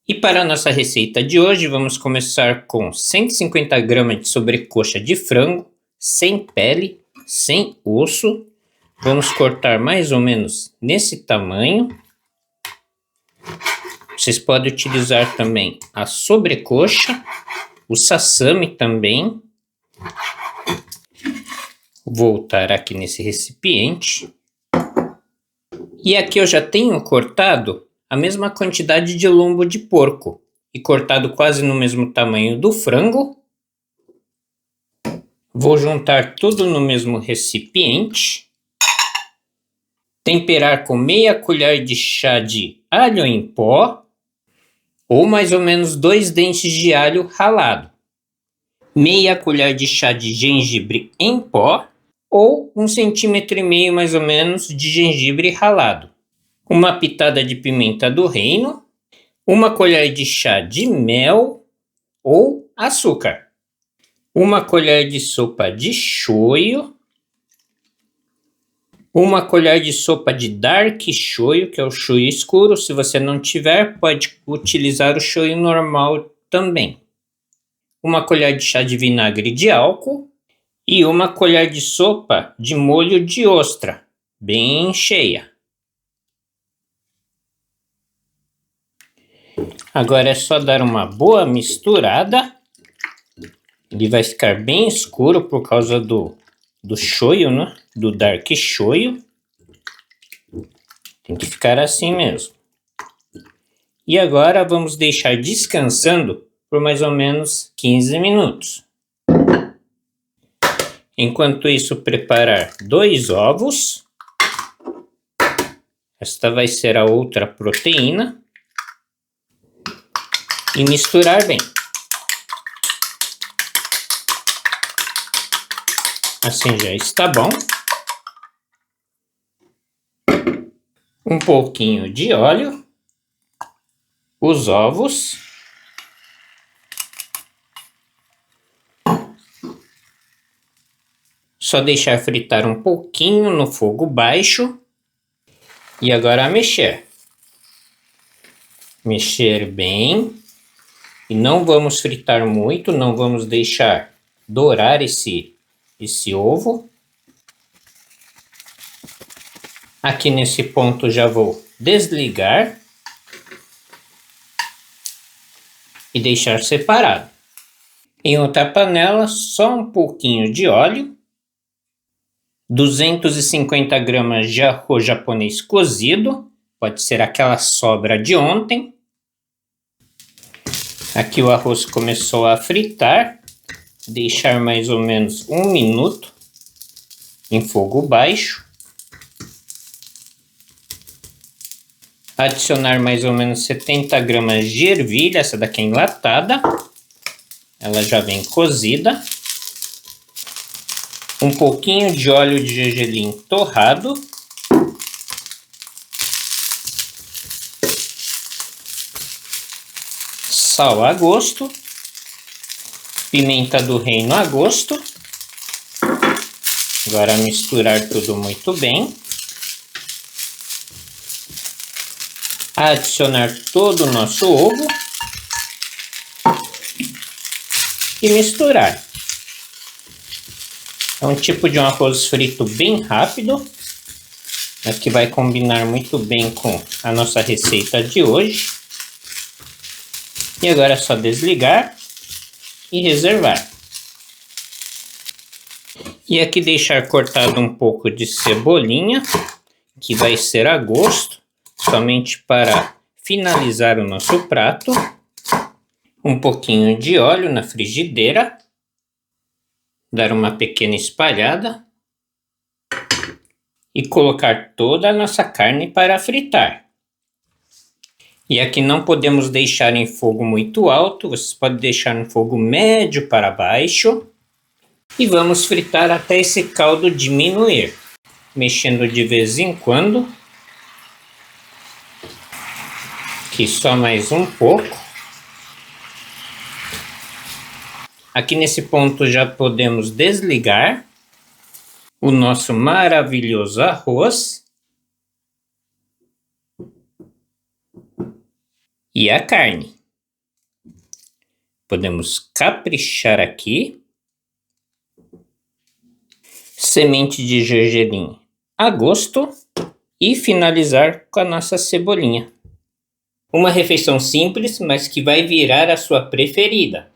E para a nossa receita de hoje, vamos começar com 150 gramas de sobrecoxa de frango, sem pele, sem osso. Vamos cortar mais ou menos nesse tamanho. Vocês podem utilizar também a sobrecoxa, o sassami também. Voltar aqui nesse recipiente. E aqui eu já tenho cortado a mesma quantidade de lombo de porco e cortado quase no mesmo tamanho do frango. Vou juntar tudo no mesmo recipiente. Temperar com meia colher de chá de alho em pó ou mais ou menos 2 dentes de alho ralado. Meia colher de chá de gengibre em pó ou 1,5 cm mais ou menos de gengibre ralado. Uma pitada de pimenta do reino, uma colher de chá de mel ou açúcar, uma colher de sopa de shoyu, uma colher de sopa de dark shoyu, que é o shoyu escuro. Se você não tiver, pode utilizar o shoyu normal também. Uma colher de chá de vinagre de álcool e uma colher de sopa de molho de ostra, bem cheia. Agora é só dar uma boa misturada. Ele vai ficar bem escuro por causa do shoyu, né? Do dark shoyu. Tem que ficar assim mesmo. E agora vamos deixar descansando por mais ou menos 15 minutos. Enquanto isso, preparar 2 ovos. Esta vai ser a outra proteína. E misturar bem. Assim já está bom. Um pouquinho de óleo. Os ovos. Só deixar fritar um pouquinho no fogo baixo. E agora mexer. Mexer bem. E não vamos fritar muito, não vamos deixar dourar esse ovo. Aqui nesse ponto já vou desligar e deixar separado. Em outra panela, só um pouquinho de óleo, 250 gramas de arroz japonês cozido, pode ser aquela sobra de ontem. Aqui o arroz começou a fritar, deixar mais ou menos 1 minuto em fogo baixo. Adicionar mais ou menos 70 gramas de ervilha, essa daqui é enlatada. Ela já vem cozida. Um pouquinho de óleo de gergelim torrado. Sal a gosto, pimenta do reino a gosto. Agora misturar tudo muito bem. Adicionar todo o nosso ovo e misturar. É um tipo de um arroz frito bem rápido, mas que vai combinar muito bem com a nossa receita de hoje. E agora é só desligar e reservar. E aqui deixar cortado um pouco de cebolinha, que vai ser a gosto, somente para finalizar o nosso prato. Um pouquinho de óleo na frigideira. Dar uma pequena espalhada. E colocar toda a nossa carne para fritar. E aqui não podemos deixar em fogo muito alto, vocês podem deixar no fogo médio para baixo. E vamos fritar até esse caldo diminuir, mexendo de vez em quando. Aqui só mais um pouco. Aqui nesse ponto já podemos desligar o nosso maravilhoso arroz. E a carne. Podemos caprichar aqui. Semente de gergelim a gosto. E finalizar com a nossa cebolinha. Uma refeição simples, mas que vai virar a sua preferida.